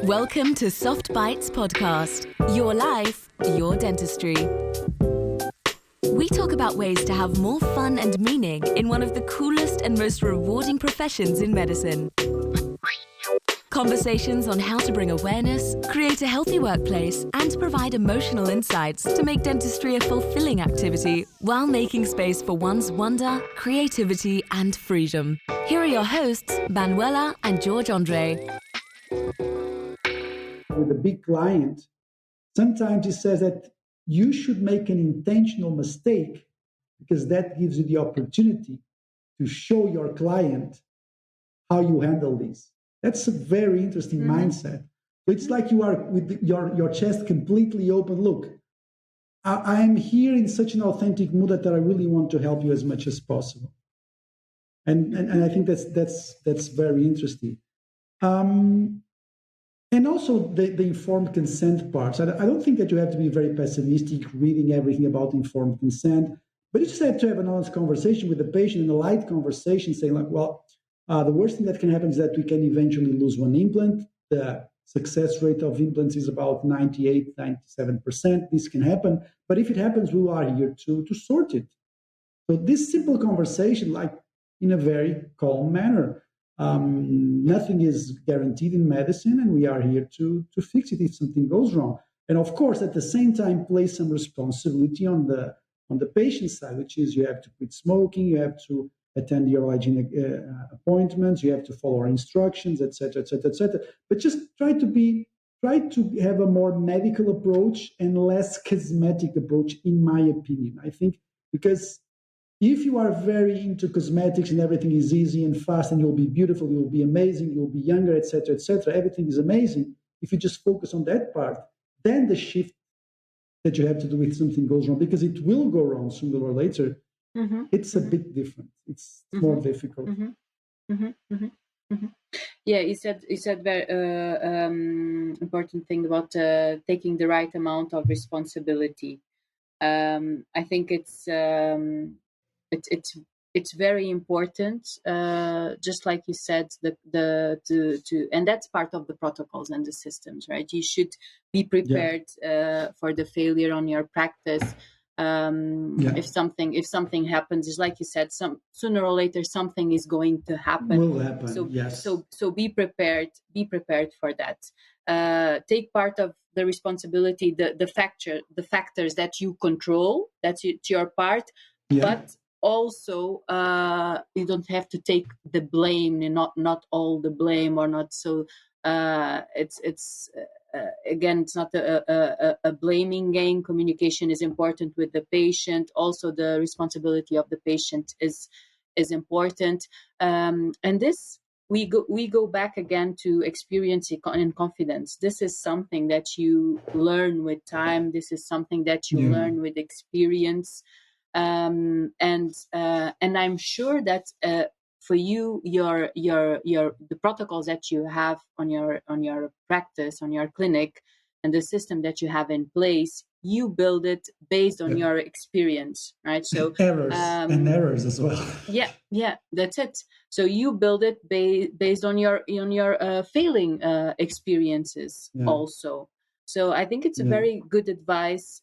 Welcome to Soft Bites Podcast. Your life, your dentistry. We talk about ways to have more fun and meaning in one of the coolest and most rewarding professions in medicine. Conversations on how to bring awareness, create a healthy workplace, and provide emotional insights to make dentistry a fulfilling activity while making space for one's wonder, creativity, and freedom. Here are your hosts, Manuela and George Andre. With a big client, sometimes he says that you should make an intentional mistake because that gives you the opportunity to show your client how you handle this. That's a very interesting mindset. So it's like you are with your chest completely open. Look, I am here in such an authentic mood that I really want to help you as much as possible. And I think that's very interesting. And also the informed consent part. I don't think that you have to be very pessimistic reading everything about informed consent, but you just have to have an honest conversation with the patient and a light conversation saying like, well, the worst thing that can happen is that we can eventually lose one implant. The success rate of implants is about 98, 97%. This can happen. But if it happens, we are here to sort it. So this simple conversation, like in a very calm manner. Nothing is guaranteed in medicine, and we are here to fix it if something goes wrong. And of course, at the same time, place some responsibility on the patient side, which is you have to quit smoking, you have to attend your hygienic appointments, you have to follow our instructions, etc., etc., etc. But just try to have a more medical approach and less cosmetic approach, in my opinion. I think because if you are very into cosmetics and everything is easy and fast and you'll be beautiful, you'll be amazing, you'll be younger, etc., everything is amazing. If you just focus on that part, then the shift that you have to do if something goes wrong, because it will go wrong sooner or later, it's a bit different. It's more difficult. Yeah, you said very important thing about taking the right amount of responsibility. I think it's very important. Just like you said, and that's part of the protocols and the systems, right? You should be prepared for the failure on your practice. If something happens, just like you said, sooner or later something is going to happen. Will happen. So be prepared. Be prepared for that. Take part of the responsibility, the factors that you control. That's your part, but also you don't have to take the blame, and not all the blame, or not. So again, it's not a blaming game. Communication is important with the patient. Also, the responsibility of the patient is important. And this we go back again to experience and confidence. This is something that you learn with time. This is something that you learn with experience. And I'm sure that for you, the protocols that you have on your practice, on your clinic, and the system that you have in place, you build it based on your experience, right? So errors as well. Yeah, that's it. So you build it based on your failing experiences also. So I think it's a very good advice.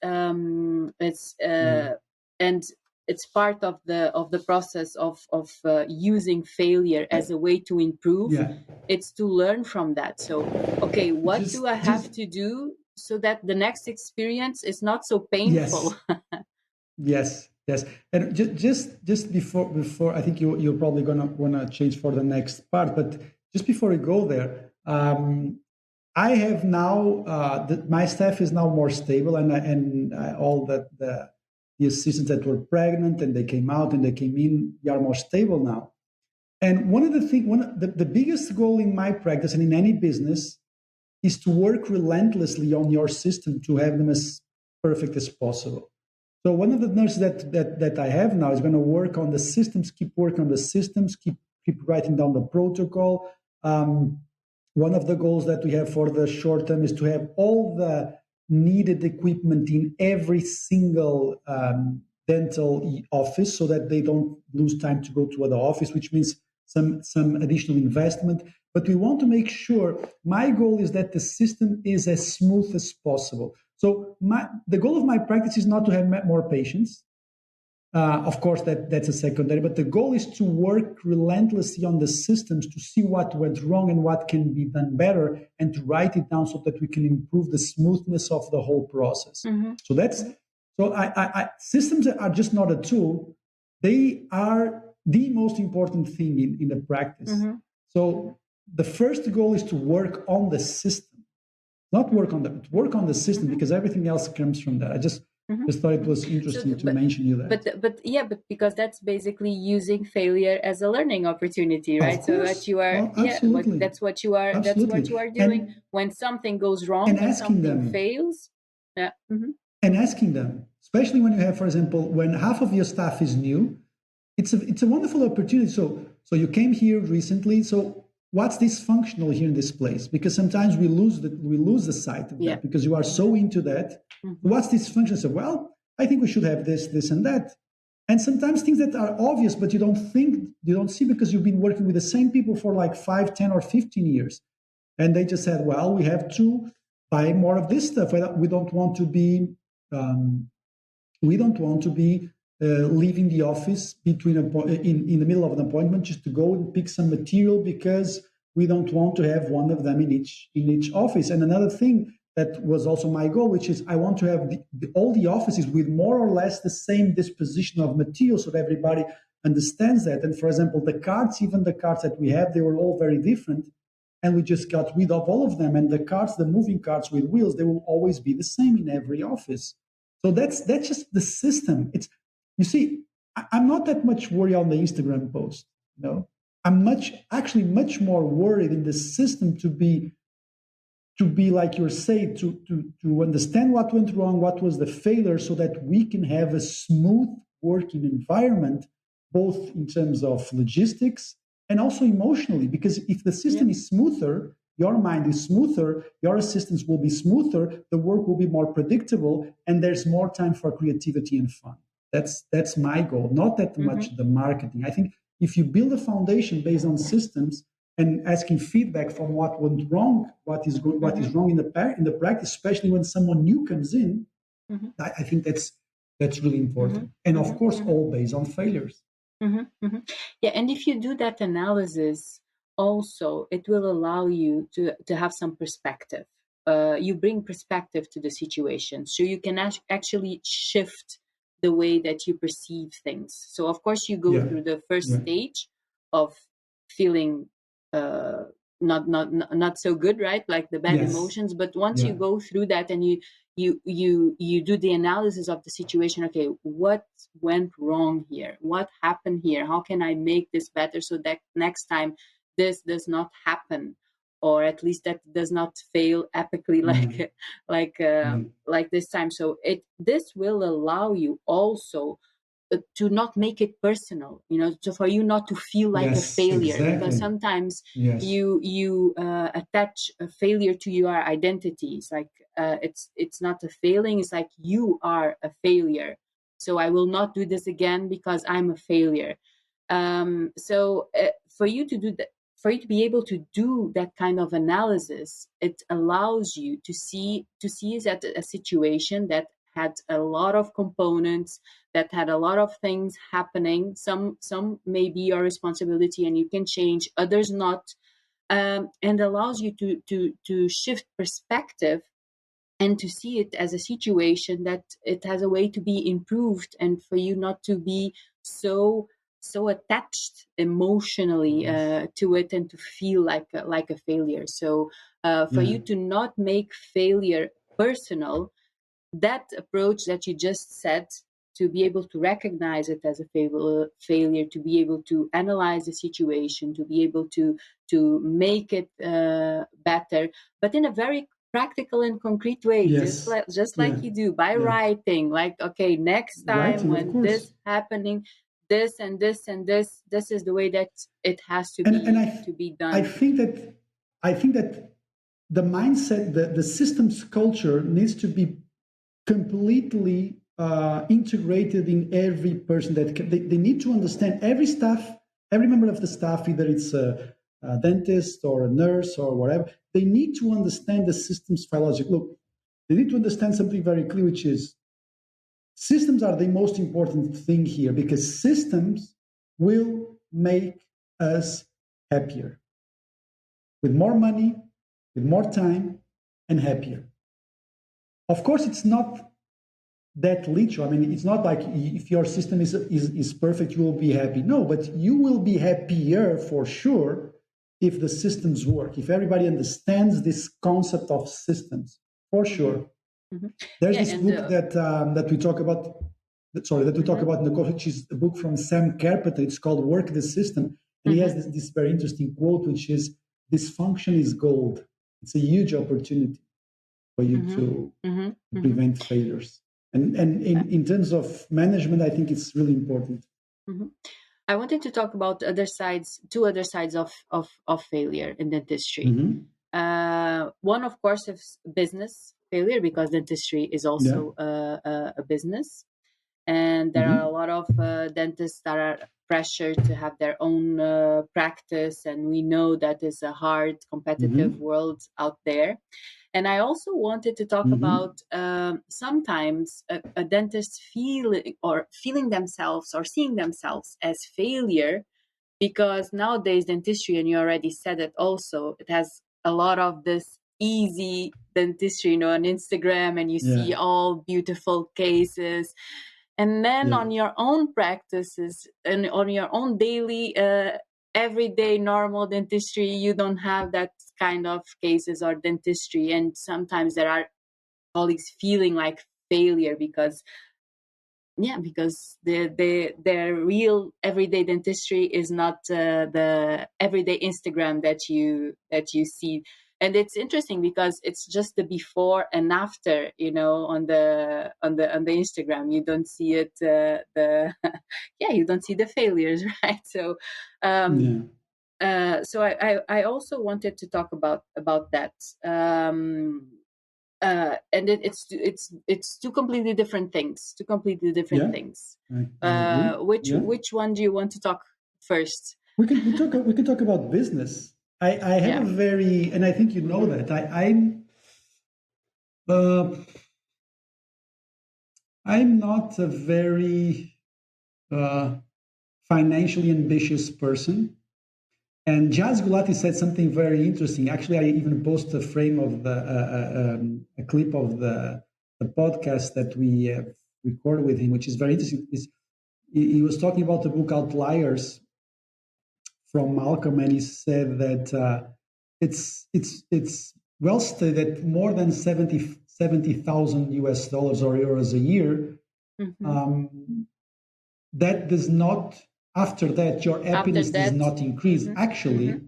And it's part of the process of using failure as a way to improve. It's to learn from that. So, okay, what do I have to do so that the next experience is not so painful? Yes. And just before I think you're probably gonna change for the next part, but just before we go there, I have now my staff is now more stable, and all the assistants that were pregnant and they came out and they came in, they are more stable now. And one of the biggest goal in my practice and in any business is to work relentlessly on your system to have them as perfect as possible. So one of the nurses that I have now is going to work on the systems, keep working on the systems, keep writing down the protocol. One of the goals that we have for the short term is to have all the needed equipment in every single dental office so that they don't lose time to go to other office, which means some additional investment. But we want to make sure, my goal is that the system is as smooth as possible. So the goal of my practice is not to have more patients. Of course, that's a secondary, but the goal is to work relentlessly on the systems to see what went wrong and what can be done better, and to write it down so that we can improve the smoothness of the whole process. So systems are just not a tool; they are the most important thing in the practice. So the first goal is to work on the system, not work on the system, because everything else comes from that. I just thought it was interesting to mention you that. But because that's basically using failure as a learning opportunity, right? So that you are, absolutely. that's what you are. That's what you are doing when something goes wrong, and when asking something them, fails. And asking them, especially when you have, for example, when half of your staff is new, it's a wonderful opportunity. So you came here recently. So what's dysfunctional here in this place? Because sometimes we lose the sight of that because you are so into that. What's dysfunctional? So, well, I think we should have this, and that. And sometimes things that are obvious, but you don't see because you've been working with the same people for like 5, 10, or 15 years. And they just said, well, we have to buy more of this stuff. We don't want to be leaving the office in the middle of an appointment just to go and pick some material, because we don't want to have one of them in each office. And another thing that was also my goal, which is I want to have all the offices with more or less the same disposition of material, so that everybody understands that. And for example, even the cards that we have, they were all very different. And we just got rid of all of them. And the moving cards with wheels, they will always be the same in every office. So that's just the system. You see, I'm not that much worried on the Instagram post. I'm much more worried in the system to be like you're saying, to understand what went wrong, what was the failure, so that we can have a smooth working environment, both in terms of logistics and also emotionally. Because if the system is smoother, your mind is smoother, your assistants will be smoother, the work will be more predictable, and there's more time for creativity and fun. That's my goal, not that much the marketing. I think if you build a foundation based on systems and asking feedback from what went wrong, what is wrong in the practice, especially when someone new comes in, I think that's really important. And of course, all based on failures. Yeah, and if you do that analysis, also it will allow you to have some perspective. You bring perspective to the situation, so you can actually shift the way that you perceive things. So of course you go through the first stage of feeling not so good, right? Like the bad emotions. But once you go through that and you do the analysis of the situation, okay, what went wrong here? What happened here? How can I make this better so that next time this does not happen? Or at least that does not fail epically like this time. So this will allow you also to not make it personal, so for you not to feel like a failure, because sometimes you attach a failure to your identity. It's like it's not a failing, it's like you are a failure, so I will not do this again because I'm a failure. So for you to do that, for you to be able to do that kind of analysis, it allows you to see that a situation that had a lot of components, that had a lot of things happening. Some may be your responsibility and you can change, others not, and allows you to shift perspective and to see it as a situation that it has a way to be improved, and for you not to be so attached emotionally to it and to feel like a failure. So for you to not make failure personal, that approach that you just said, to be able to recognize it as a failure, to be able to analyze the situation, to be able to make it better, but in a very practical and concrete way, just like you do by writing, like, okay, next time when this happening, this and this and this is the way that it has to be done. I think that the mindset, the systems culture needs to be completely integrated in every person. That they need to understand, every staff every member of the staff, either it's a dentist or a nurse or whatever, they need to understand the system's philosophy. Look, they need to understand something very clear, which is systems are the most important thing here, because systems will make us happier, with more money, with more time, and happier. Of course, it's not that literal. I mean, it's not like if your system is perfect, you will be happy. No, but you will be happier for sure if the systems work, if everybody understands this concept of systems, for sure. Mm-hmm. There's this book that we talk about, that we talk about in the course, which is a book from Sam Carpenter. It's called Work the System. And he has this very interesting quote, which is, "Dysfunction is gold." It's a huge opportunity for you to prevent failures. And in terms of management, I think it's really important. Mm-hmm. I wanted to talk about two other sides of failure in dentistry. Mm-hmm. One, of course, is business failure, because dentistry is also a business. And there are a lot of dentists that are pressured to have their own practice. And we know that is a hard, competitive world out there. And I also wanted to talk about sometimes a dentist feeling themselves or seeing themselves as failure, because nowadays dentistry, and you already said it also, it has a lot of this easy dentistry, on Instagram, and you see all beautiful cases. And then on your own practices and on your own daily everyday normal dentistry, you don't have that kind of cases or dentistry. And sometimes there are colleagues feeling like failure because their real everyday dentistry is not the everyday Instagram that you see. And it's interesting because it's just the before and after, on the Instagram. You don't see it you don't see the failures, right? So so I also wanted to talk about that. And it's two completely different things. Which one do you want to talk first? We can talk about business. I have a very, and I think you know that I'm not a very financially ambitious person. And Jazz Gulati said something very interesting. Actually, I even posted a frame of a clip of the podcast that we recorded with him, which is very interesting. He was talking about the book Outliers from Malcolm, and he said that it's well studied that more than 70,000 US dollars or euros a year, that does not. After that, your happiness does not increase. Actually,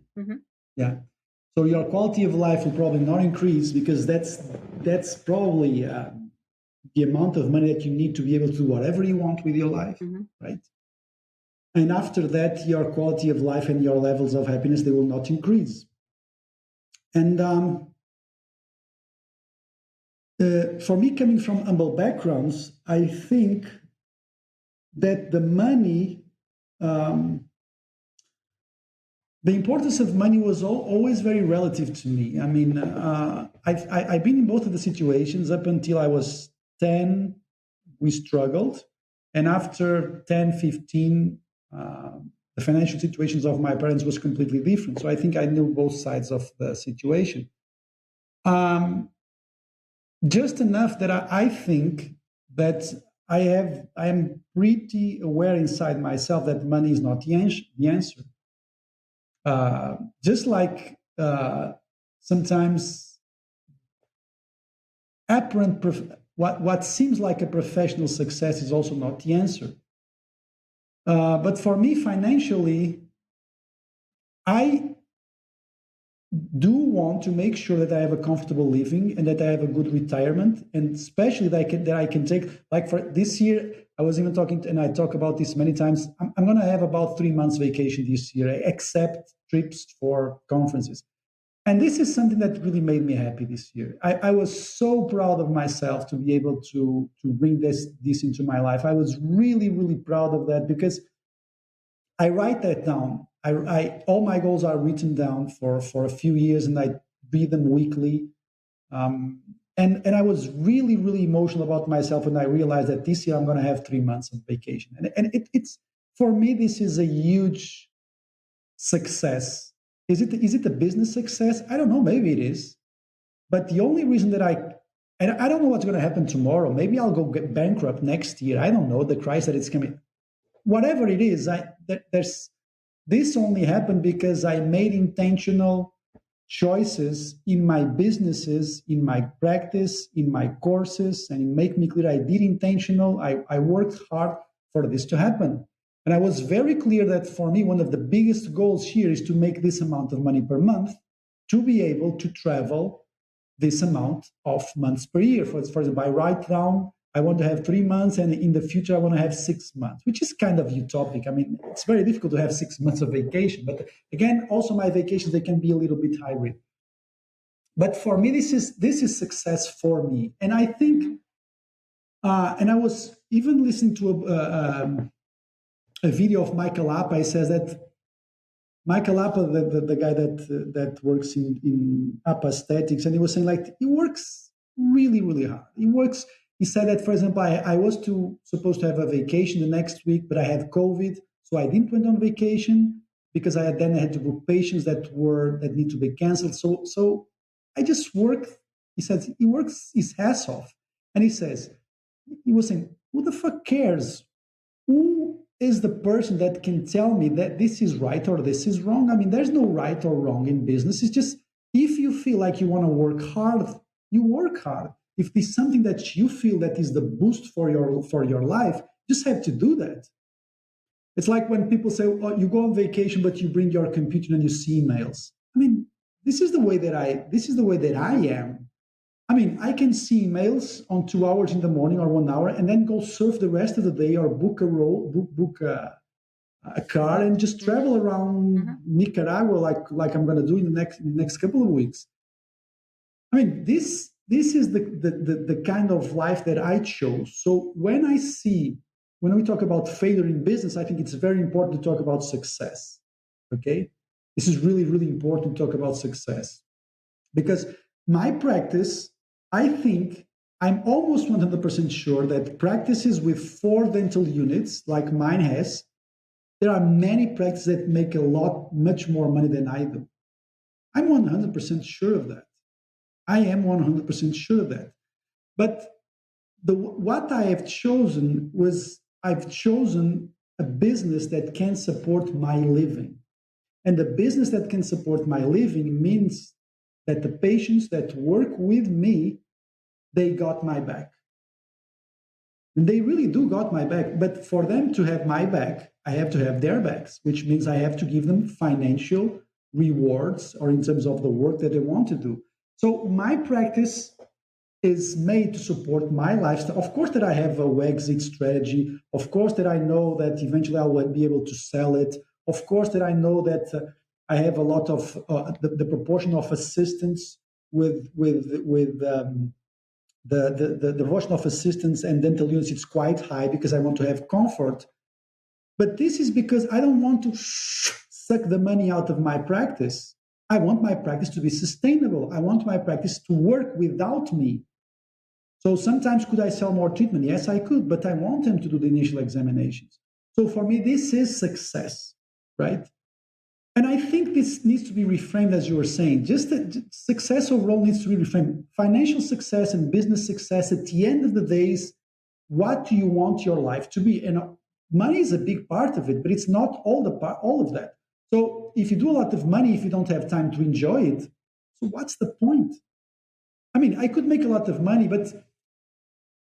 so your quality of life will probably not increase, because that's probably the amount of money that you need to be able to do whatever you want with your life, right? And after that, your quality of life and your levels of happiness, they will not increase. And for me, coming from humble backgrounds, I think that the money, the importance of money was always very relative to me. I mean, I've been in both of the situations. Up until I was 10, we struggled. And after 10, 15, the financial situations of my parents was completely different. So I think I knew both sides of the situation. Just enough that I think that I am pretty aware inside myself that money is not the answer. Just like sometimes apparent what seems like a professional success is also not the answer. But for me, financially, I do want to make sure that I have a comfortable living and that I have a good retirement, and especially that I can take, like for this year, I was even talking, and I talk about this many times, I'm going to have about 3 months vacation this year, except trips for conferences. And this is something that really made me happy this year. I was so proud of myself to be able to bring this into my life. I was really, really proud of that, because I write that down. All my goals are written down for a few years, and I read them weekly. And I was really, really emotional about myself when I realized that this year I'm going to have 3 months of vacation. And it's for me, this is a huge success. Is it a business success? I don't know. Maybe it is. But the only reason that and I don't know what's going to happen tomorrow. Maybe I'll go get bankrupt next year. I don't know the crisis that it's coming. Whatever it is, this only happened because I made intentional choices in my businesses, in my practice, in my courses, and in Make Me Clear, I did intentional. I worked hard for this to happen. And I was very clear that for me, one of the biggest goals here is to make this amount of money per month to be able to travel this amount of months per year. For example, I write down, I want to have 3 months, and in the future, I want to have 6 months, which is kind of utopic. I mean, it's very difficult to have 6 months of vacation. But again, also my vacations, they can be a little bit hybrid. But for me, this is success for me. And I think, and I was even listening to a video of Michael Appa. He says that Michael Appa, the guy that works in Appa Aesthetics, and he was saying like he works really, really hard. He said that, for example, I was supposed to have a vacation the next week, but I had COVID, so I didn't went on vacation because I had to book patients that need to be canceled. So I just worked. He said he works his ass off, and he was saying, who the fuck cares? Who is the person that can tell me that this is right or this is wrong? I mean, there's no right or wrong in business. It's just if you feel like you want to work hard, you work hard. If there's something that you feel that is the boost for your life, you just have to do that. It's like when people say, oh, you go on vacation, but you bring your computer and you see emails. I mean, this is the way that I am. I mean, I can see emails on 2 hours in the morning or 1 hour and then go surf the rest of the day or book a car and just travel around Nicaragua like I'm going to do in the next couple of weeks. I mean, this is the kind of life that I chose. So when we talk about failure in business, I think it's very important to talk about success. Okay? This is really, really important to talk about success. Because my practice, I think I'm almost 100% sure that practices with 4 dental units, like mine has, there are many practices that make much more money than I do. I'm 100% sure of that. I am 100% sure of that. But what I have chosen I've chosen a business that can support my living. And the business that can support my living means that the patients that work with me, they got my back. And they really do got my back. But for them to have my back, I have to have their backs, which means I have to give them financial rewards or in terms of the work that they want to do. So my practice is made to support my lifestyle. Of course that I have a exit strategy. Of course that I know that eventually I will be able to sell it. Of course that I know that I have a lot of the proportion of assistants with the proportion of assistants and dental units is quite high because I want to have comfort. But this is because I don't want to suck the money out of my practice. I want my practice to be sustainable. I want my practice to work without me. So sometimes could I sell more treatment? Yes, I could, but I want them to do the initial examinations. So for me, this is success, right? And I think this needs to be reframed, as you were saying. Just success overall needs to be reframed. Financial success and business success, at the end of the day, is what do you want your life to be? And money is a big part of it, but it's not all of that. So if you do a lot of money, if you don't have time to enjoy it, so what's the point? I mean, I could make a lot of money, but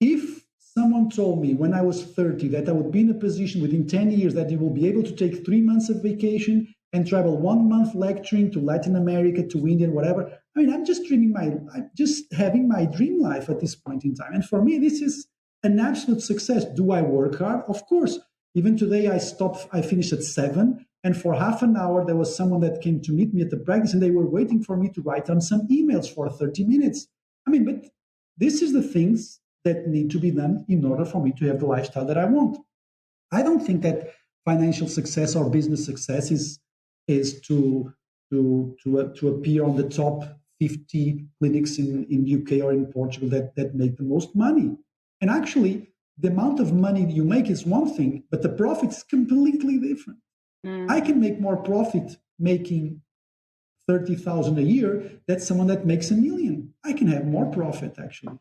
if someone told me when I was 30 that I would be in a position within 10 years that you will be able to take 3 months of vacation and travel 1 month lecturing to Latin America, to India, whatever, I mean, I'm just having my dream life at this point in time. And for me, this is an absolute success. Do I work hard? Of course. Even today, I finished at 7. And for half an hour, there was someone that came to meet me at the practice and they were waiting for me to write down some emails for 30 minutes. I mean, but this is the things that need to be done in order for me to have the lifestyle that I want. I don't think that financial success or business success is to appear on the top 50 clinics in UK or in Portugal that make the most money. And actually, the amount of money you make is one thing, but the profit is completely different. I can make more profit making 30,000 a year than someone that makes 1 million. I can have more profit, actually.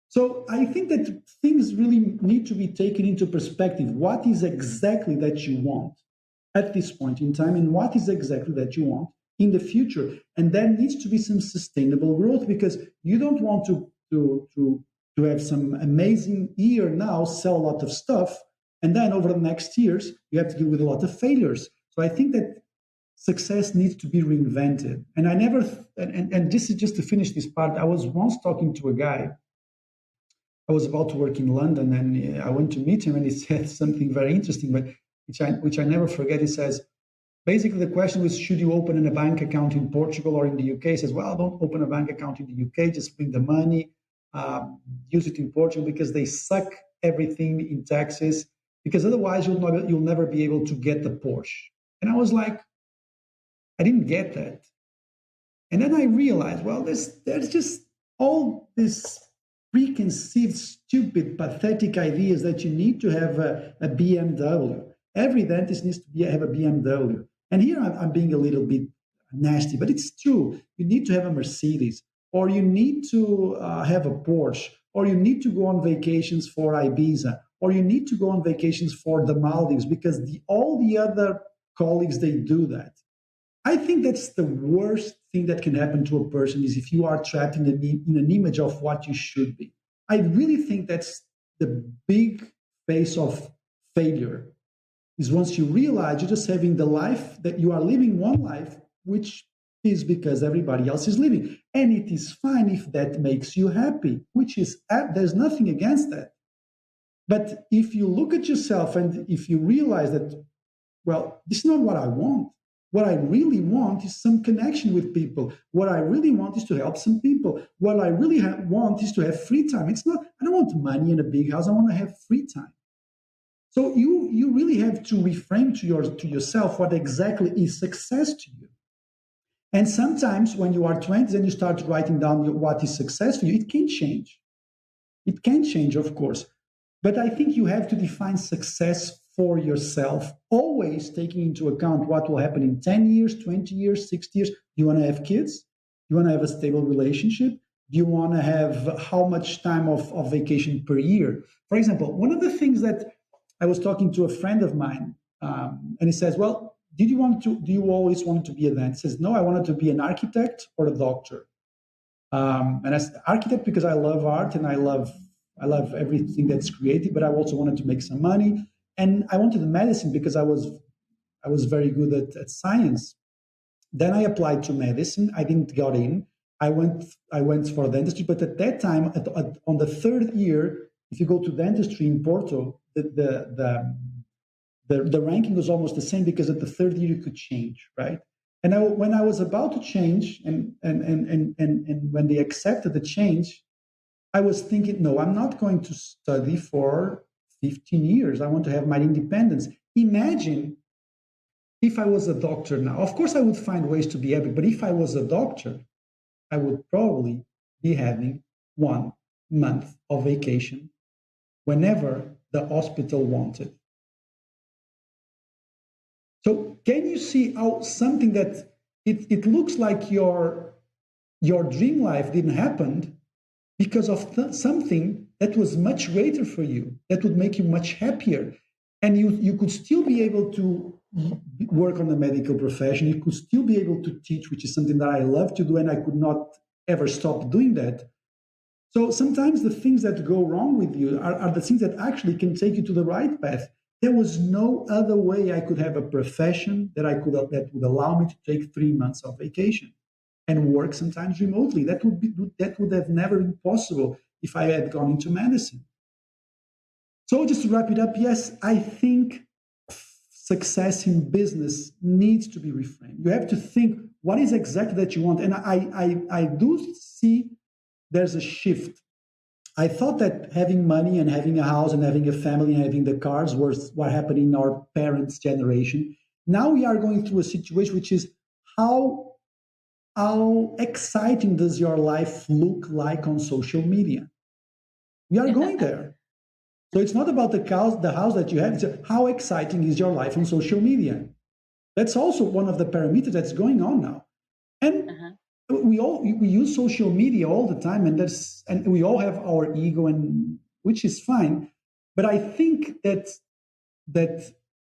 So I think that things really need to be taken into perspective. What is exactly that you want at this point in time, and what is exactly that you want in the future? And there needs to be some sustainable growth, because you don't want to have some amazing year now, sell a lot of stuff, and then over the next years, you have to deal with a lot of failures. So I think that success needs to be reinvented. And I never, and this is just to finish this part, I was once talking to a guy. I was about to work in London, and I went to meet him, and he said something very interesting, but which I never forget. He says, basically the question was, should you open a bank account in Portugal or in the UK? He says, well, don't open a bank account in the UK, just bring the money, use it in Portugal, because they suck everything in taxes, because otherwise you'll never be able to get the Porsche. And I was like, I didn't get that. And then I realized, well, there's just all this preconceived, stupid, pathetic ideas that you need to have a BMW. Every dentist needs to have a BMW. And here I'm being a little bit nasty, but it's true. You need to have a Mercedes, or you need to have a Porsche, or you need to go on vacations for Ibiza, or you need to go on vacations for the Maldives, because all the other colleagues, they do that. I think that's the worst thing that can happen to a person, is if you are trapped in an image of what you should be. I really think that's the big face of failure, is once you realize you're just having the life that you are living, one life, which is because everybody else is living. And it is fine if that makes you happy, which is, there's nothing against that. But if you look at yourself and if you realize that, well, this is not what I want. What I really want is some connection with people. What I really want is to help some people. What I really want is to have free time. It's not, I don't want money in a big house. I want to have free time. So you really have to reframe to yourself what exactly is success to you. And sometimes when you are 20 and you start writing down what is success for you, it can change. It can change, of course. But I think you have to define success for yourself, always taking into account what will happen in 10 years, 20 years, 60 years. Do you want to have kids? Do you want to have a stable relationship? Do you want to have how much time of vacation per year? For example, one of the things that I was talking to a friend of mine, and he says, well, do you always want to be a dentist? He says, no, I wanted to be an architect or a doctor. And I said, architect, because I love art and I love everything that's creative, but I also wanted to make some money. And I wanted medicine because I was very good at science. Then I applied to medicine. I didn't get in. I went for dentistry, but at that time, on the third year, if you go to dentistry in Porto, the ranking was almost the same, because at the third year you could change, right? And when I was about to change, and when they accepted the change, I was thinking, no, I'm not going to study for 15 years. I want to have my independence. Imagine if I was a doctor now. Of course, I would find ways to be happy, but if I was a doctor, I would probably be having 1 month of vacation whenever the hospital wanted. So can you see how something that it looks like your dream life didn't happen because of something that was much greater for you, that would make you much happier. And you could still be able to work on the medical profession. You could still be able to teach, which is something that I love to do, and I could not ever stop doing that. So sometimes the things that go wrong with you are the things that actually can take you to the right path. There was no other way I could have a profession that would allow me to take 3 months of vacation and work sometimes remotely. That would have never been possible if I had gone into medicine. So just to wrap it up, yes, I think success in business needs to be reframed. You have to think, what is exactly that you want? And I do see there's a shift I thought that having money and having a house and having a family and having the cars was what happened in our parents' generation. Now we are going through a situation which is how how exciting does your life look like on social media? We are going there. So it's not about the house that you have. It's how exciting is your life on social media. That's also one of the parameters that's going on now. And we use social media all the time, and we all have our ego, and which is fine. But I think that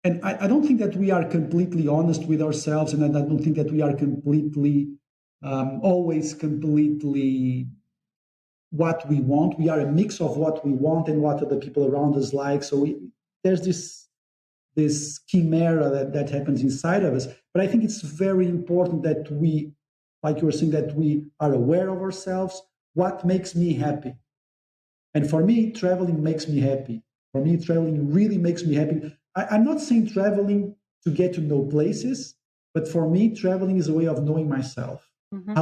and I don't think that we are completely honest with ourselves, and I don't think that we are completely always completely what we want. We are a mix of what we want and what other people around us like. So there's this chimera that happens inside of us. But I think it's very important that we, like you were saying, that we are aware of ourselves. What makes me happy? And for me, traveling makes me happy. For me, traveling really makes me happy. I'm not saying traveling to get to know places, but for me, traveling is a way of knowing myself. Mm-hmm.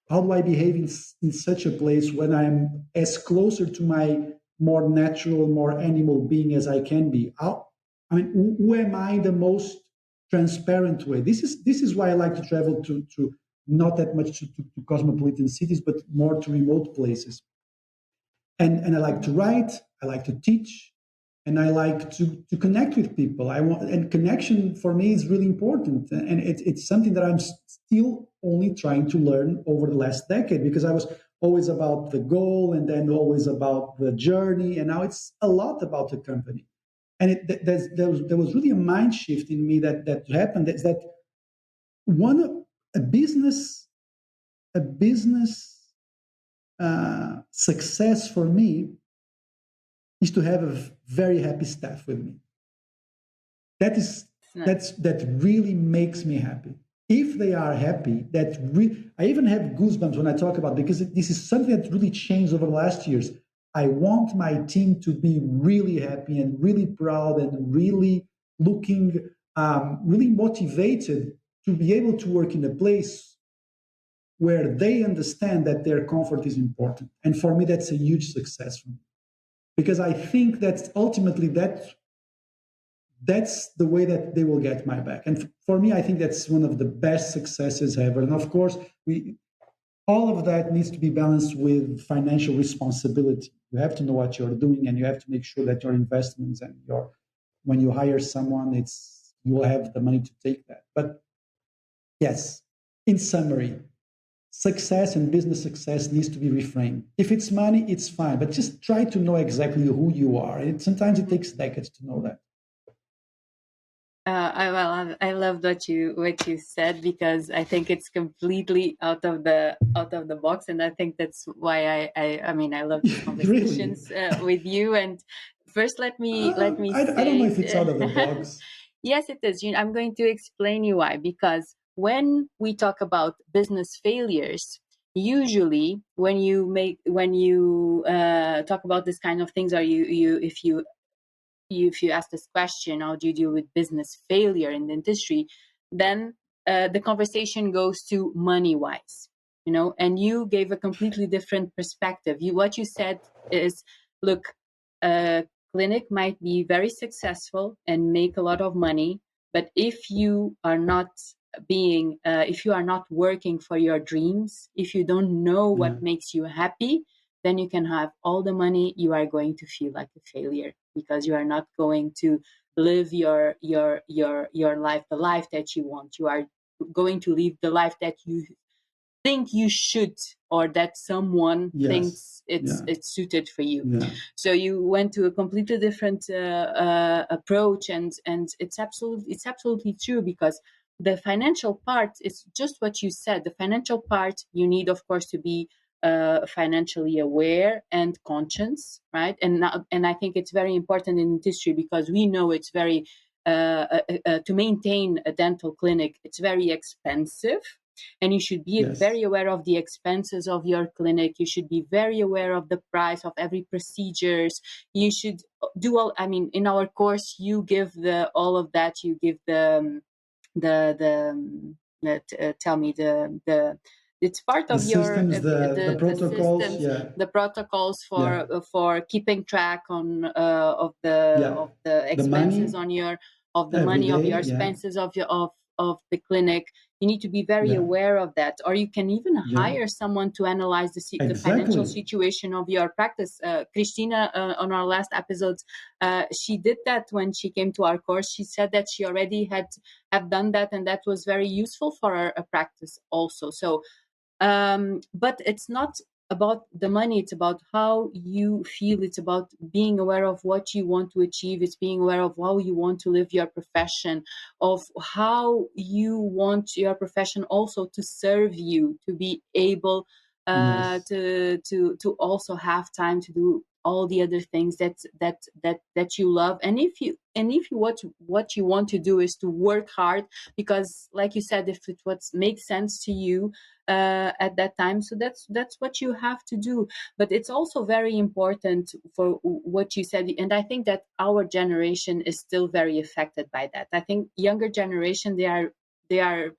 How do I behave in such a place when I'm as closer to my more natural, more animal being as I can be? Who am I the most transparent way? This is why I like to travel to not that much to cosmopolitan cities, but more to remote places. And I like to write, I like to teach, and I like to connect with people. And connection for me is really important. And it's something that I'm still only trying to learn over the last decade, because I was always about the goal and then always about the journey. And now it's a lot about the company. And there was really a mind shift in me that happened. Is that a business success for me is to have a very happy staff with me. That really makes me happy. If they are happy, I even have goosebumps when I talk about it, because this is something that really changed over the last years. I want my team to be really happy and really proud and really looking, really motivated to be able to work in a place where they understand that their comfort is important. And for me, that's a huge success for me, because I think that ultimately that's the way that they will get my back. And for me, I think that's one of the best successes ever. And of course, all of that needs to be balanced with financial responsibility. You have to know what you're doing, and you have to make sure that your investments and when you hire someone, you will have the money to take that. But yes, in summary, success and business success needs to be reframed. If it's money, it's fine, but just try to know exactly who you are. Sometimes it takes decades to know that. I loved what you said, because I think it's completely out of the box, and I think that's why I love these conversations with you. And first, let me say, I don't know if it's out of the box. Yes, it is. I'm going to explain you why. Because when we talk about business failures, usually when you talk about this kind of things, or if you ask this question, how do you deal with business failure in dentistry, then the conversation goes to money wise, and you gave a completely different perspective. What you said is, look, a clinic might be very successful and make a lot of money, but if you are not working for your dreams, if you don't know what makes you happy, then you can have all the money, you are going to feel like a failure, because you are not going to live your life, the life that you want. You are going to live the life that you think you should, or that someone thinks it's suited for you. So you went to a completely different approach, and it's absolutely true, because the financial part is just what you said. The financial part, you need, of course, to be financially aware and conscious, right? And I think it's very important in dentistry, because we know it's very to maintain a dental clinic, it's very expensive, and you should be very aware of the expenses of your clinic. You should be very aware of the price of every procedures. You should do all. In our course, you give all of that. You give tell me the it's part The of your systems, the the protocols, systems, yeah, the protocols yeah, for keeping track on yeah. of the The expenses money on your of the every money of day, your yeah, expenses of the clinic. You need to be very yeah, aware of that, or you can even yeah. hire someone to analyze the financial Exactly. situation of your practice. Christina, on our last episodes, she did that when she came to our course. She said that she already have done that, and that was very useful for her practice also. So but it's not about the money, it's about how you feel, it's about being aware of what you want to achieve, it's being aware of how you want to live your profession, of how you want your profession also to serve you, to be able Yes. to also have time to do all the other things that you love. And if you what you want to do is to work hard, because like you said, if it what makes sense to you at that time, so that's what you have to do. But it's also very important for what you said, and I think that our generation is still very affected by that. I think younger generation, they are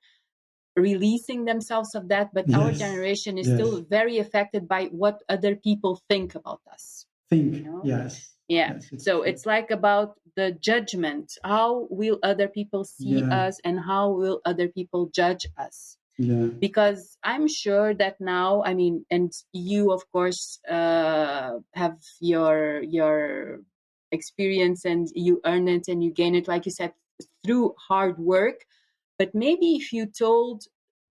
releasing themselves of that, but our Yes. generation is Yes. still very affected by what other people think about us, you Think. know. Yes. Yeah, Yes, it's so true. it's like about the judgment. How will other people see Yeah. us, and how will other people judge us? Yeah. Because I'm sure that now, I mean, and you of course have your experience, and you earn it and you gain it, like you said, through hard work. But maybe if you told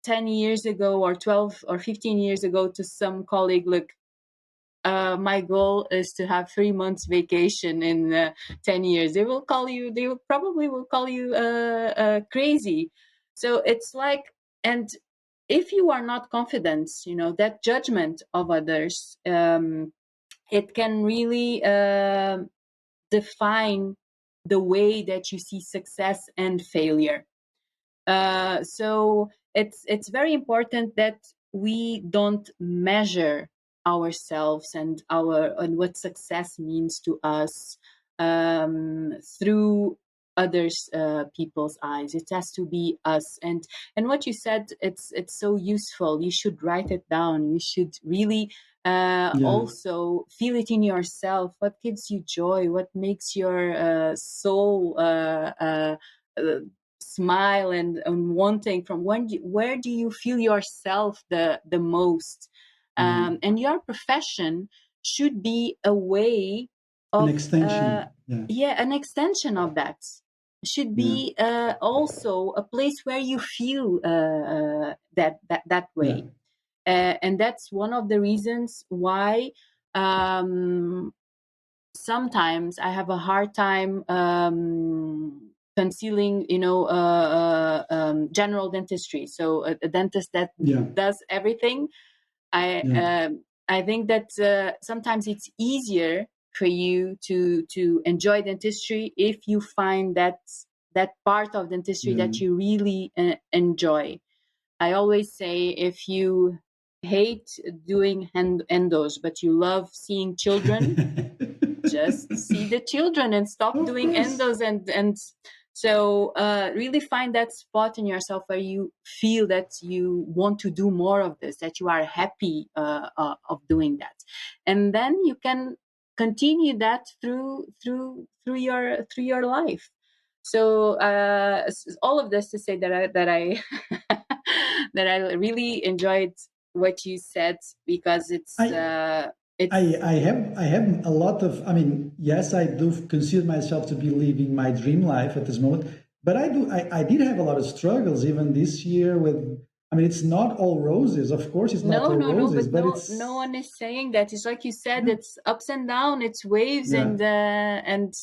10 years ago or 12 or 15 years ago to some colleague, look, my goal is to have 3 months vacation in 10 years, they will probably will call you crazy. So it's like, and if you are not confident, that judgment of others, it can really define the way that you see success and failure. So it's very important that we don't measure ourselves and what success means to us through others people's eyes. It has to be us. And what you said, it's so useful. You should write it down. You should really Yeah. also feel it in yourself. What gives you joy? What makes your soul uh, smile and wanting? From where do you feel yourself the most? Yeah. And your profession should be a way An of extension. Yeah. yeah, an extension of that. Should Yeah. be also a place where you feel that Yeah. way. And that's one of the reasons why um, sometimes I have a hard time concealing, general dentistry. So a dentist that Yeah. does everything. I Yeah. I think that sometimes it's easier for you to enjoy dentistry if you find that part of dentistry Yeah. that you really enjoy. I always say, if you hate doing endos, but you love seeing children, just see the children and stop Of doing course. endos. And so really find that spot in yourself where you feel that you want to do more of this, that you are happy of doing that, and then you can continue that through your life. So all of this to say that I that I really enjoyed what you said, because I it's I have a lot of, I mean, yes, I do consider myself to be living my dream life at this moment, but I did have a lot of struggles even this year with, I mean, it's not all roses. Of course, it's not no, all no, roses, but but no it's, one is saying that. It's like you said, yeah, it's ups and down, it's waves, yeah, and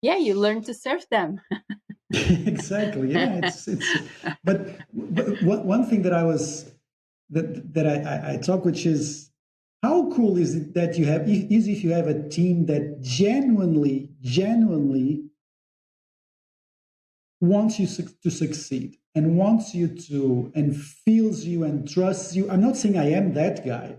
yeah, you learn to surf them. exactly. Yeah, but one thing that I was, that I talk, which is, how cool is it that you have, is if you have a team that genuinely wants you to succeed and wants you to, and feels you and trusts you. I'm not saying I am that guy,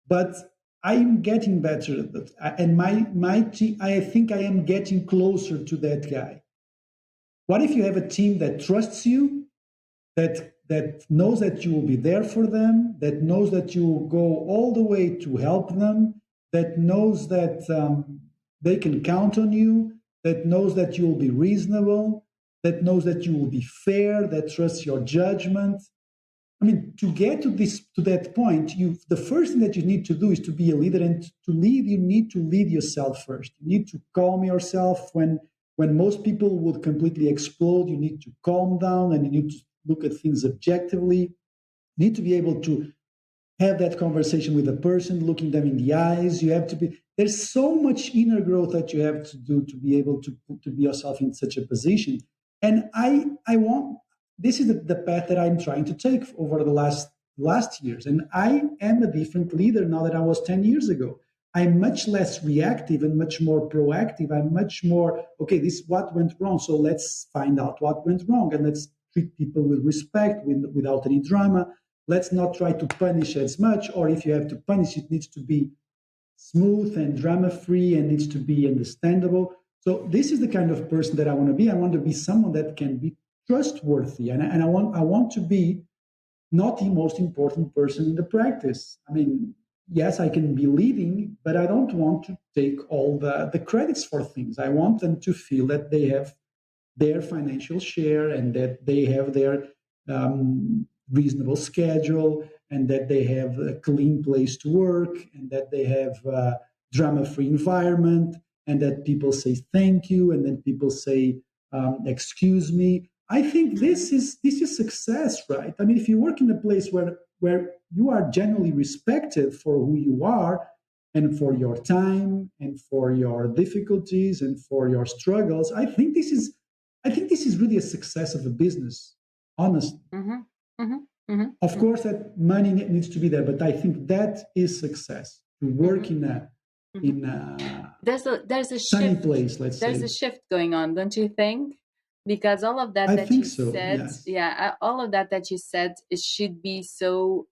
but I'm getting better at that. And my team, I think I am getting closer to that guy. What if you have a team that trusts you, that knows that you will be there for them, that knows that you will go all the way to help them, that knows that they can count on you, that knows that you will be reasonable, that knows that you will be fair, that trusts your judgment. I mean, to get to that point, the first thing that you need to do is to be a leader, and to lead, you need to lead yourself first. You need to calm yourself when most people would completely explode. You need to calm down, and you need to look at things objectively. You need to be able to have that conversation with a person, looking them in the eyes. You have to be. There's so much inner growth that you have to do to be able to be yourself in such a position. And I want. This is the path that I'm trying to take over the last years. And I am a different leader now than I was 10 years ago. I'm much less reactive and much more proactive. I'm much more, okay, this is what went wrong. So let's find out what went wrong, and let's treat people with respect, without any drama. Let's not try to punish as much, or if you have to punish, it needs to be smooth and drama-free and needs to be understandable. So this is the kind of person that I want to be. I want to be someone that can be trustworthy, and I want to be not the most important person in the practice. I mean, yes, I can be leading, but I don't want to take all the credits for things. I want them to feel that they have their financial share, and that they have their reasonable schedule, and that they have a clean place to work, and that they have a drama-free environment, and that people say thank you, and then people say excuse me. I think this is success, right? I mean, if you work in a place where you are generally respected for who you are, and for your time, and for your difficulties, and for your struggles, I think this is really a success of a business, honestly. Mm-hmm. Mm-hmm. Mm-hmm. Of course, that money needs to be there, but I think that is success. To work Mm-hmm. in a there's a sunny shift. place, let's say. There's a shift going on, don't you think? Because all of that I that think you so, said, yes. yeah, all of that you said, it should be so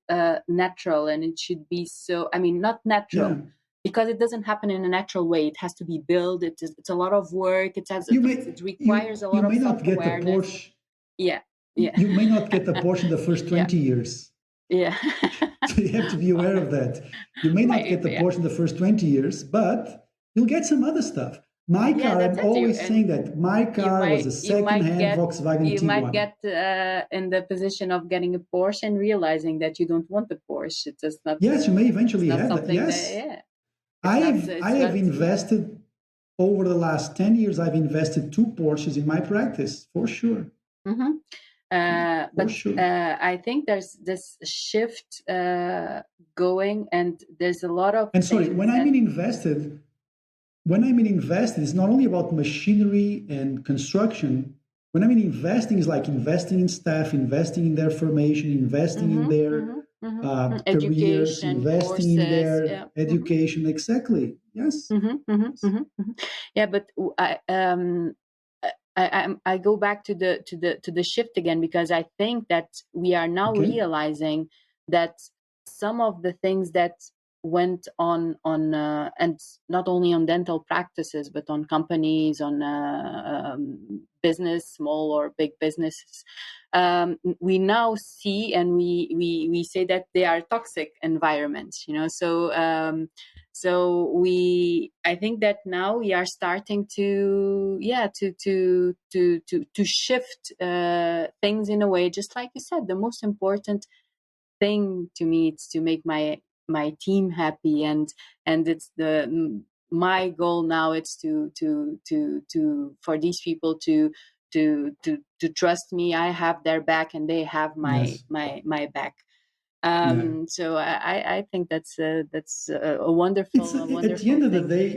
natural, and it should be so. I mean, not natural. Yeah. Because it doesn't happen in a natural way. It has to be built. It's a lot of work. It requires a lot You of may not get a self-awareness. Porsche. Yeah, yeah, You may not get a Porsche in the first yeah, 20 years. yeah. So you have to be aware of that. You may not get the Yeah. Porsche in the first 20 years, but you'll get some other stuff. My Yeah, car, that's I'm it. always saying that my car was a second-hand Volkswagen You might Tiguan. get in the position of getting a Porsche and realizing that you don't want the Porsche. It's just not. Yes, you may It's eventually not have that. something Yes. that. Yeah. I have invested over the last 10 years. I've invested 2 Porsches in my practice, for sure. Mm-hmm. But sure. I think there's this shift going, and there's a lot of. And sorry, when I mean invested, it's not only about machinery and construction. When I mean investing, is like investing in staff, investing in their formation, investing in their careers, investing in their education. Exactly. Yes. Yeah, but I go back to the shift again, because I think that we are now realizing that some of the things that went on and not only on dental practices, but on companies, on business, small or big businesses, we now see, and we say that they are toxic environments, so I think that now we are starting to shift things in a way, just like you said. The most important thing to me is to make my team happy, and it's my goal now. It's to for these people to trust me. I have their back, and they have my back. So I think that's a wonderful. At the end of the day,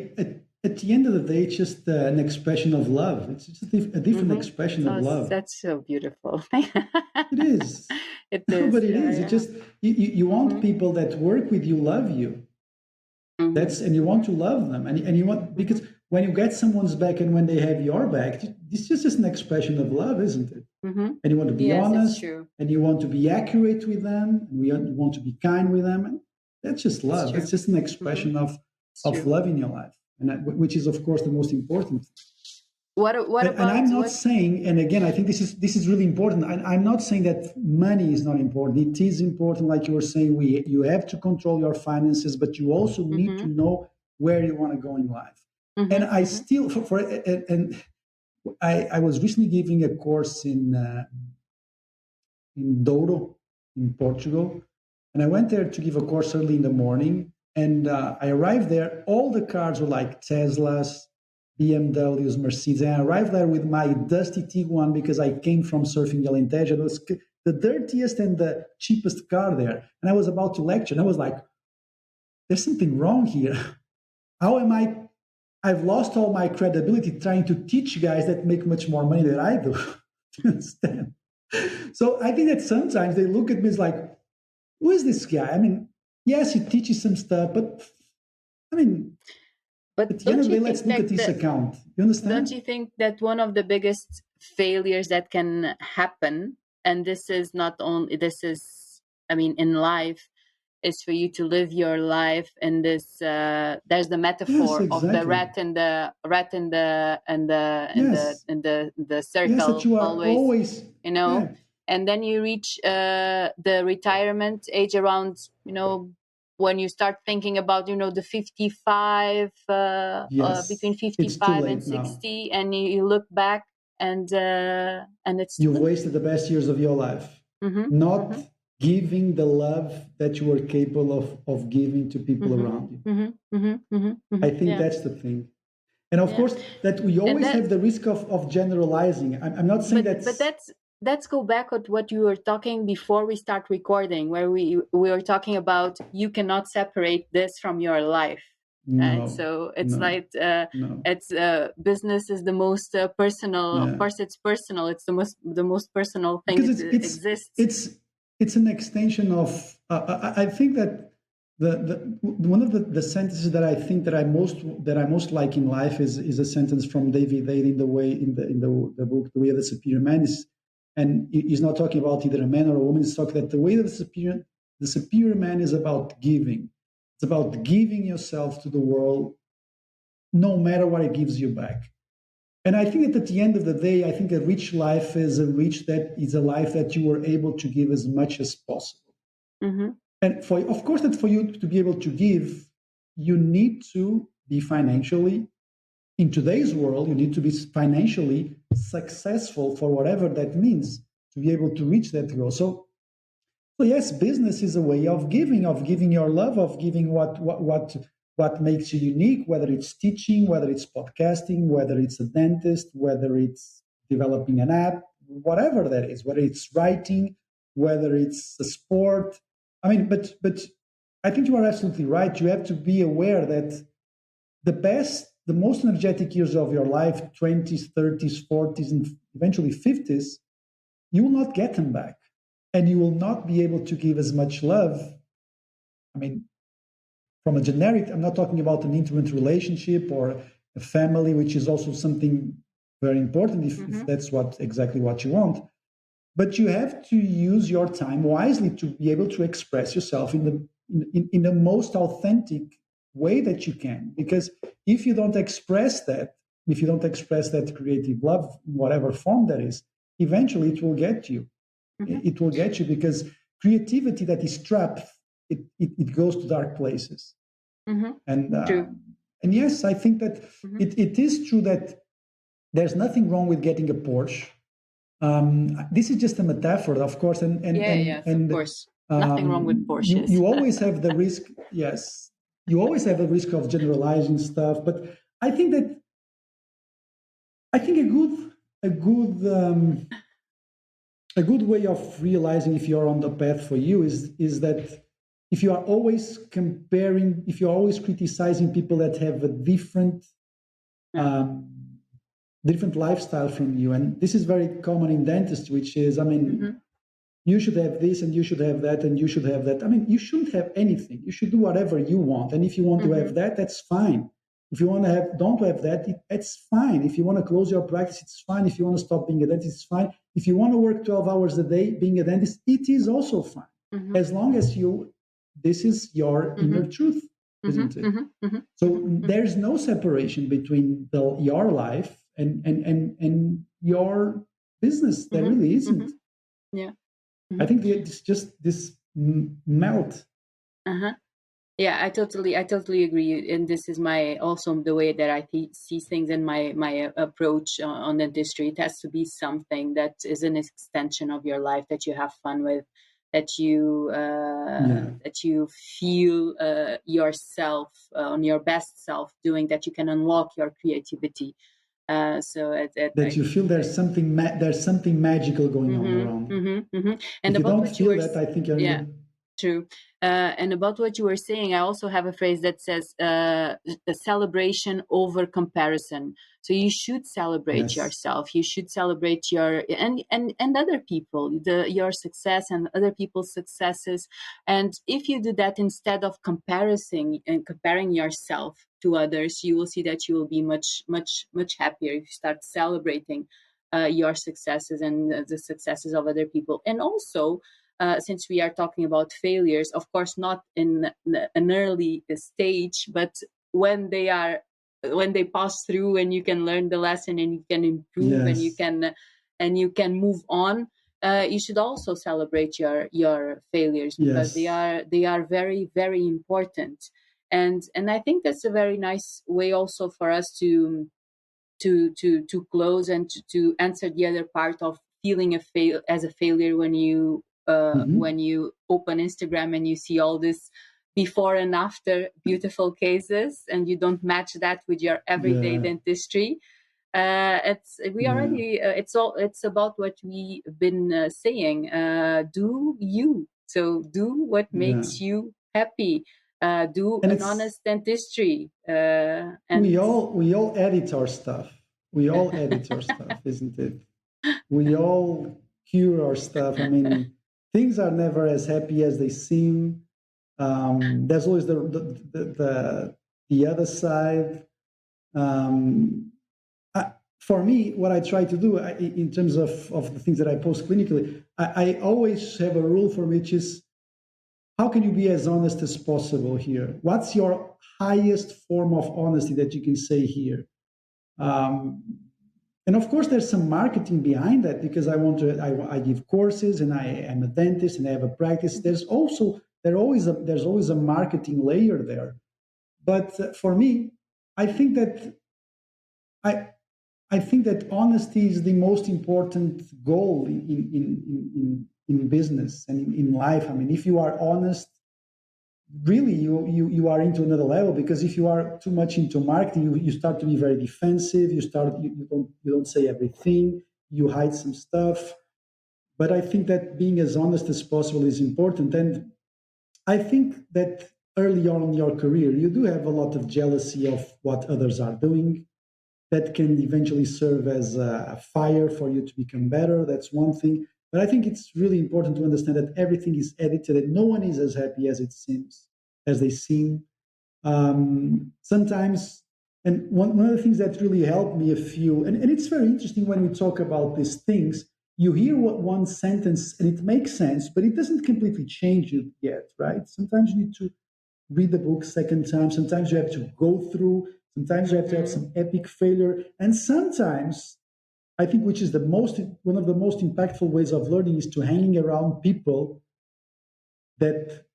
at the end of the day, it's just an expression of love. It's just a different expression of love. That's so beautiful. It is. It is. But it is. It's just you want people that work with you love you. And you want to love them, and you want, because when you get someone's back and when they have your back, it's just an expression of love, isn't it? And you want to be honest, and you want to be accurate with them, and you want to be kind with them, and that's just love. It's just an expression of love in your life, and which is, of course, the most important. What And about I'm not what? saying, and again, I think this is really important. I'm not saying that money is not important. It is important, like you were saying. You have to control your finances, but you also need to Mm-hmm, know where you want to go in life. And mm-hmm, I mm-hmm. still, and I was recently giving a course in Douro, in Portugal, and I went there to give a course early in the morning. And I arrived there. All the cars were like Teslas, BMWs, Mercedes. And I arrived there with my dusty Tiguan because I came from surfing the Alentejo. It was the dirtiest and the cheapest car there. And I was about to lecture, and I was like, "There's something wrong here. How am I? I've lost all my credibility trying to teach guys that make much more money than I do." Do you understand? So I think that sometimes they look at me as like, "Who is this guy?" I mean, yes, he teaches some stuff, but I mean, But at the end don't of the you day, let's think look that at this account. You don't understand? you think that one of the biggest failures that can happen, and this is not only this is, I mean, in life, is for you to live your life in this. There's the Yes, metaphor of the exactly. rat in Yes, the yes, that circle you are always, always, you know, yeah, and then you reach the retirement age around, when you start thinking about, the 55, yes, between it's too 55 and late now. 60, and you look back, and it's too You've late. wasted the best years of your life, Mm-hmm, not mm-hmm, giving the love that you were capable of giving to people mm-hmm, around you. mm-hmm, mm-hmm, mm-hmm, mm-hmm. I think Yeah, that's the thing. And of yeah. course, that we And always that have the risk of generalizing. I'm not saying but that's, that's go back at what you were talking before we start recording, where we were talking about you cannot separate this from your life, right? no, So it's no, like, no. it's business is the most personal. Of Yeah. course, it's personal. It's the most personal thing Because that exists. it's an extension of I think that the one of the sentences that I think that I most like in life is a sentence from David Hale in the way in the book The Way of the Superior Man is, and he's not talking about either a man or a woman. He's talking that the way of the superior man is about giving. It's about giving yourself to the world, no matter what it gives you back. And I think that at the end of the day, I think a rich life is a life that you are able to give as much as possible. Mm-hmm, And of course, that for you to be able to give, you need to be financially, in today's world, you need to be financially successful for whatever that means to be able to reach that goal. So yes, business is a way of giving your love, of giving what makes you unique, whether it's teaching, whether it's podcasting, whether it's a dentist, whether it's developing an app, whatever that is, whether it's writing, whether it's a sport. I mean, but I think you are absolutely right. You have to be aware that the most energetic years of your life, 20s, 30s, 40s, and eventually 50s, you will not get them back. And you will not be able to give as much love. I mean, from a generic, I'm not talking about an intimate relationship or a family, which is also something very important if mm-hmm, that's exactly what you want. But you have to use your time wisely to be able to express yourself in the most authentic way that you can. Because if you don't express that, creative love, whatever form that is, eventually it will get you. mm-hmm, It will get you because creativity that is trapped, it goes to dark places. mm-hmm. And True. and yes, I think that Mm-hmm. it is true that there's nothing wrong with getting a Porsche. This is just a metaphor, of course, and and Yeah, and yes, of and course. Nothing wrong with you Porsches. you always have the risk. Yes, you always have the risk of generalizing stuff. But I think that a good way of realizing if you're on the path for you is that if you are always comparing, if you're always criticizing people that have a Yeah. um, different lifestyle from you, and this is very common in dentistry, which is, I mean, Mm-hmm, you should have this and you should have that and you should have that. I mean, you shouldn't have anything. You should do whatever you want. And if you want to mm-hmm, have that, that's fine. If you want to don't have that, it's fine. If you want to close your practice, it's fine. If you want to stop being a dentist, it's fine. If you want to work 12 hours a day being a dentist, it is also fine. mm-hmm, As long as this is your mm-hmm, inner truth, mm-hmm, isn't it? mm-hmm, mm-hmm, So mm-hmm, there's no separation between your life and your business. There really isn't. Yeah. I think it's just this melt. Uh-huh. Yeah, I totally agree. And this is my also the way that I see things and my approach on dentistry. It has to be something that is an extension of your life that you have fun with, Yeah. that you feel yourself on your best self doing, that you can unlock your creativity. That you feel there's something magical going on around. And If you about don't what you feel were, that, I think you're in yeah. the, True. And about what you were saying, I also have a phrase that says a celebration over comparison. So you should celebrate yes. yourself. You should celebrate your and other people, your success and other people's successes. And if you do that instead of comparing yourself to others, you will see that you will be much happier if you start celebrating your successes and the successes of other people. And also, since we are talking about failures, of course, not in an early stage, but when they pass through and you can learn the lesson and you can improve Yes. and you can move on. You should also celebrate your failures, because they Yes. are very, very important. And I think that's a very nice way also for us to close and to answer the other part of feeling as a failure when you open Instagram and you see all this before and after beautiful cases, and you don't match that with your everyday Yeah. dentistry. Yeah. It's about what we've been saying. Do you, so do what Yeah. makes you happy. Do And an it's honest dentistry, and we all edit our stuff. We all edit our stuff, isn't it? We all cure our stuff. I mean, things are never as happy as they seem. There's always the other side. Um, for me, what I try to do in terms of the things that I post clinically, I always have a rule for me, which is how can you be as honest as possible here? What's your highest form of honesty that you can say here? Um, and of course, there's some marketing behind that, because I give courses and I am a dentist and I have a practice. There's always a marketing layer there. But for me, I think that I I think that honesty is the most important goal in business and in life. I mean, if you are honest, really you are into another level, because if you are too much into marketing, you start to be very defensive. You don't say everything, you hide some stuff. But I think that being as honest as possible is important. And I think that early on in your career, you do have a lot of jealousy of what others are doing. That can eventually serve as a fire for you to become better. That's one thing. But I think it's really important to understand that everything is edited and no one is as happy as it seems, as they seem. Sometimes, and one of the things that really helped me and it's very interesting when we talk about these things, you hear what one sentence and it makes sense, but it doesn't completely change it yet, right? Sometimes you need to read the book second time. Sometimes you have to go through. Sometimes you have to have some epic failure. And sometimes, I think, which is one of the most impactful ways of learning, is to hanging around people that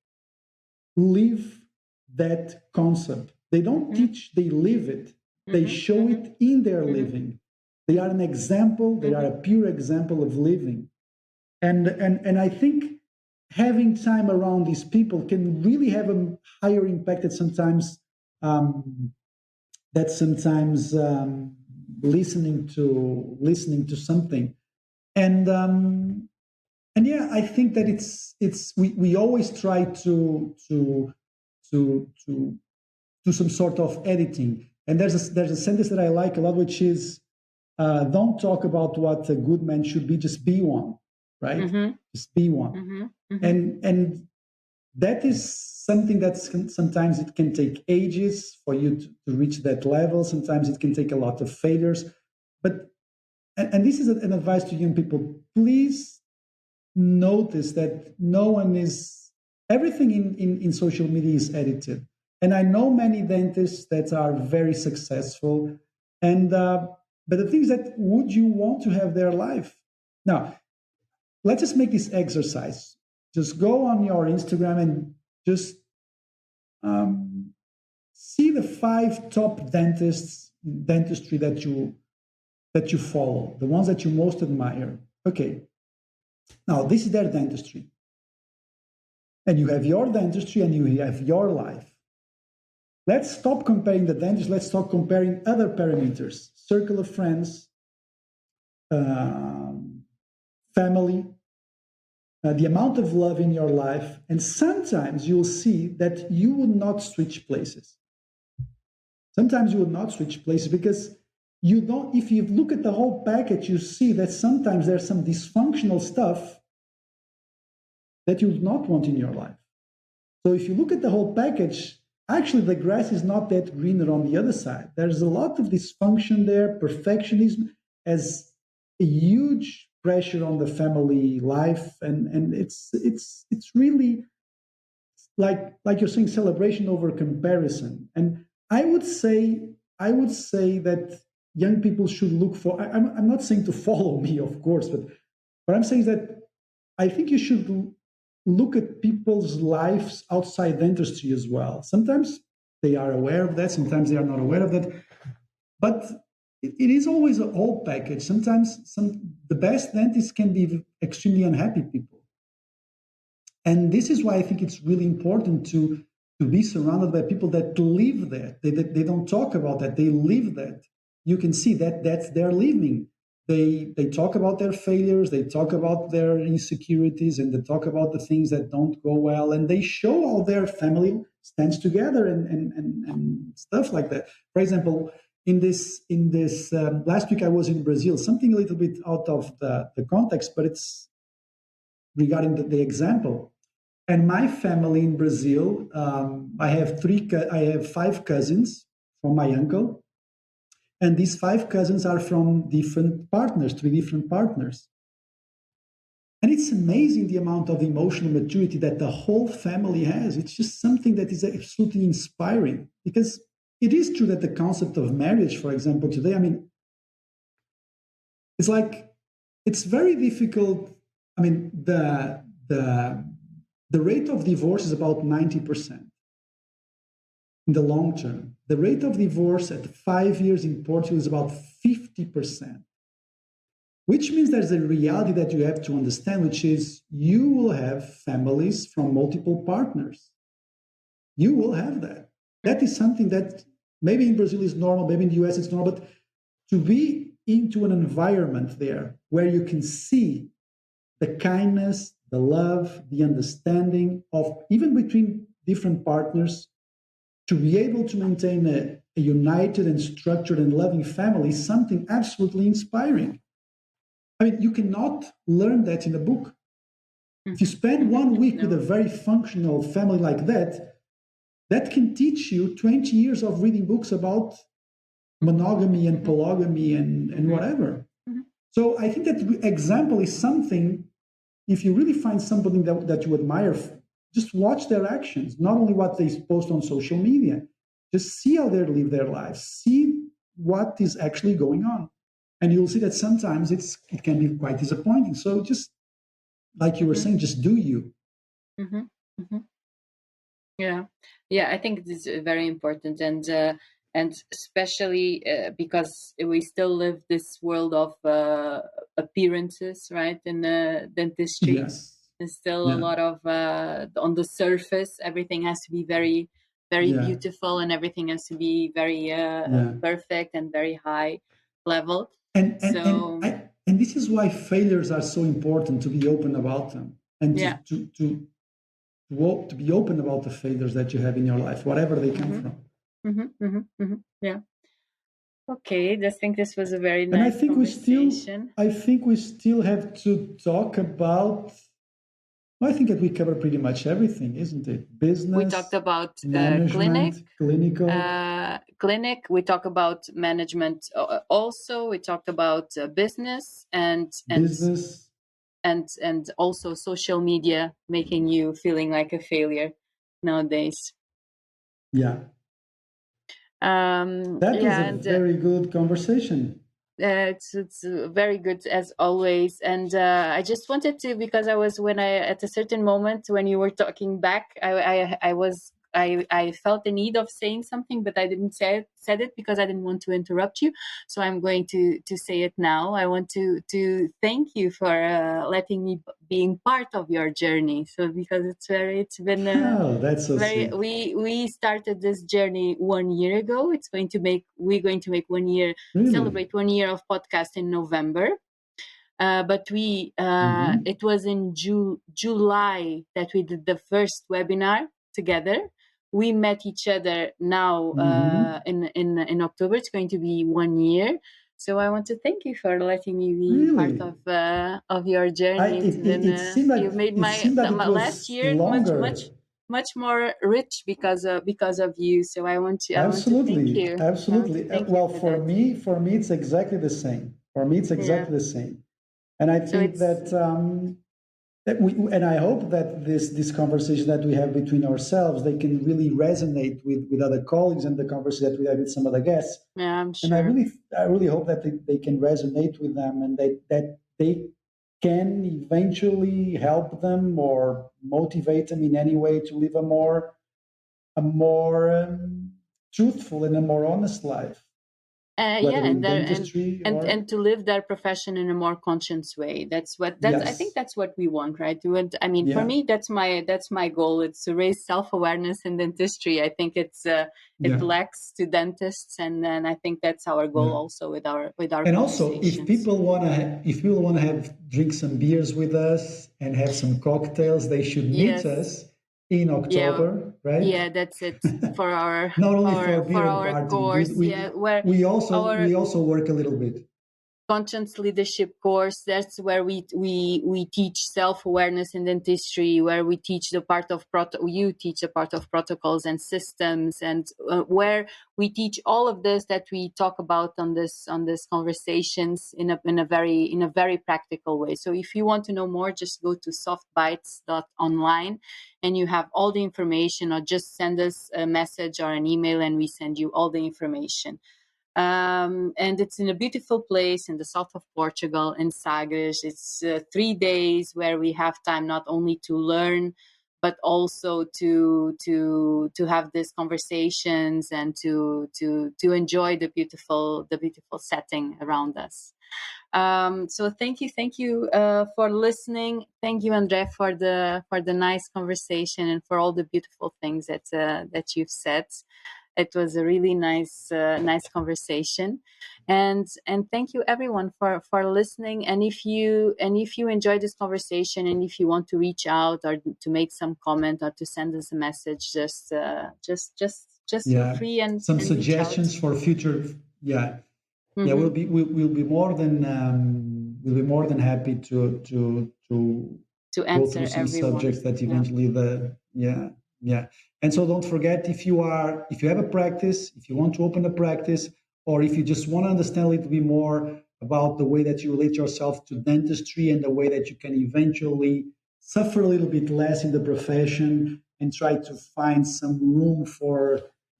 live that concept. They don't teach, they live it. They show it in their living. They are an example. They are a pure example of living. And I think having time around these people can really have a higher impact that sometimes listening to something. And yeah, I think that we always try to do some sort of editing. And there's a sentence that I like a lot, which is, don't talk about what a good man should be, just be one, right? Just be one. And that is something that sometimes it can take ages for you to reach that level. Sometimes it can take a lot of failures. But and this is an advice to young people: please notice that everything in social media is edited. And I know many dentists that are very successful, and But the thing is that, would you want to have their life? Now, let's just make this exercise. Just go on your Instagram and just see the 5 top dentistry that you follow, the ones that you most admire. Okay. Now, this is their dentistry. And you have your dentistry and you have your life. Let's stop comparing the dentist. Let's start comparing other parameters: circle of friends, family, the amount of love in your life. And sometimes you'll see that you will not switch places. Sometimes you will not switch places because you don't, if you look at the whole package, you see that sometimes there's some dysfunctional stuff that you do not want in your life. So if you look at the whole package, actually the grass is not that greener on the other side. There's a lot of dysfunction there. Perfectionism has a huge pressure on the family life, and it's really like you're saying, celebration over comparison. And I would say that young people should look for. I'm not saying to follow me, of course, but what I'm saying is that I think you should look at people's lives outside dentistry as well. Sometimes they are aware of that, sometimes they are not aware of that. But it is always a whole package. Sometimes the best dentists can be extremely unhappy people. And this is why I think it's really important to be surrounded by people that live that. They don't talk about that, they live that. You can see that that's their living. They talk about their failures, they talk about their insecurities, and they talk about the things that don't go well, and they show how their family stands together and stuff like that. For example, in this last week I was in Brazil, something a little bit out of the context, but it's regarding the example. And my family in Brazil, I have 5 cousins from my uncle. And these 5 cousins are from 3 different partners. And it's amazing the amount of emotional maturity that the whole family has. It's just something that is absolutely inspiring. Because it is true that the concept of marriage, for example, today, I mean, it's very difficult. I mean, the rate of divorce is about 90%. In the long term, the rate of divorce at 5 years in Portugal is about 50%, which means there's a reality that you have to understand, which is you will have families from multiple partners. You will have that. That is something that maybe in Brazil is normal, maybe in the US it's normal, but to be into an environment there where you can see the kindness, the love, the understanding of even between different partners, to be able to maintain a united and structured and loving family is something absolutely inspiring. I mean, you cannot learn that in a book. If you spend 1 week with a very functional family like that, that can teach you 20 years of reading books about monogamy and polygamy and whatever. So I think that example is something, if you really find somebody that you admire, just watch their actions, not only what they post on social media. Just see how they live their lives. See what is actually going on. And you'll see that sometimes it can be quite disappointing. So just like you were saying, just do you. Mm-hmm. Mm-hmm. Yeah, I think this is very important, and especially because we still live this world of appearances, right? In dentistry, Yes. there's still a lot of on the surface. Everything has to be very, very beautiful, and everything has to be very perfect and very high level. And this is why failures are so important, to be open about them, and to be open about the failures that you have in your life, whatever they come from. Yeah. Okay, I think this was a very nice conversation. I think we still have to talk about. I think that we cover pretty much everything, isn't it? Business. We talked about management, clinical. Clinic. We talk about management. Also, we talked about business and business. And also social media making you feeling like a failure nowadays. Yeah. That was a very good conversation. It's very good as always, and I just wanted to, because at a certain moment when you were talking back, I felt the need of saying something, but I didn't said it because I didn't want to interrupt you. So I'm going to say it now. I want to thank you for letting me being part of your journey. So because it's been Oh, that's so very sweet. we started this journey 1 year ago. We're going to make 1 year, Really? celebrate 1 year of podcast in November. But Hmm. it was in July that we did the first webinar together. We met each other now Hmm. in October. It's going to be 1 year. So I want to thank you for letting me be part Really? of your journey. It's been you made It seemed that it my last was year longer. much more rich because of you. So I want to thank Absolutely, you. I want to absolutely. thank you Well, for that. for me, it's exactly the same. For me, it's Yeah. exactly the same. And I So think it's that and I hope that this conversation that we have between ourselves, they can really resonate with other colleagues and the conversation that we have with some other guests. yeah, I'm And sure. I really hope that they can resonate with them and that they can eventually help them or motivate them in any way to live a more truthful and a more honest life, Yeah, whether in dentistry or and to live their profession in a more conscious way. That's I think yes, that's what we want, right? I mean, for yeah, me, that's my goal. It's to raise self-awareness in dentistry. I think it yeah, lacks to dentists, and then I think that's our goal yeah. also with our And also, conversations. if people wanna have drink some beers with us and have some cocktails, they should meet Yes, us in yeah, October, right? yeah, that's it for our Not only for for beer and our partying, course. Yeah, where our we also work a little bit. conscience leadership course. That's where we teach self-awareness in dentistry, where we teach the part of you teach the part of protocols and systems, and where we teach all of this that we talk about on this conversations in a very practical way. So if you want to know more, just go to softbites.online and you have all the information, or just send us a message or an email and we send you all the information. And it's in a beautiful place in the south of Portugal, in Sagres. It's 3 days where we have time not only to learn, but also to have these conversations and to enjoy the beautiful setting around us. So thank you for listening. Thank you, Andre, for the nice conversation and for all the beautiful things that you've said. It was a really nice conversation, and thank you everyone for listening. And if you enjoyed this conversation, and if you want to reach out or to make some comment or to send us a message, just feel Yeah, free some and reach out. suggestions for future. Yeah, yeah, Hmm. we'll be more than happy to To go through answer some subjects everyone. that Yeah. eventually yeah. And so don't forget, if you have a practice, if you want to open a practice, or if you just want to understand a little bit more about the way that you relate yourself to dentistry and the way that you can eventually suffer a little bit less in the profession and try to find some room for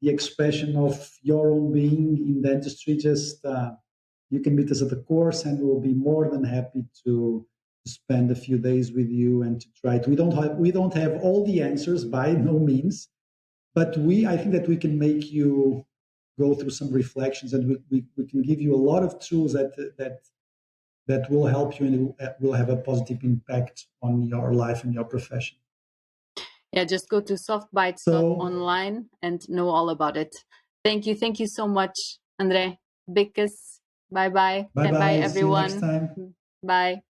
the expression of your own being in dentistry, just you can meet us at the course and we'll be more than happy to spend a few days with you and to try to we don't have all the answers by no means, but I think that we can make you go through some reflections and we can give you a lot of tools that will help you and will have a positive impact on your life and your profession. Yeah, just go to So softbites.online and know all about it. Thank you so much, Andre. Big kiss. Bye bye. bye Bye bye, see you next everyone. time. Bye.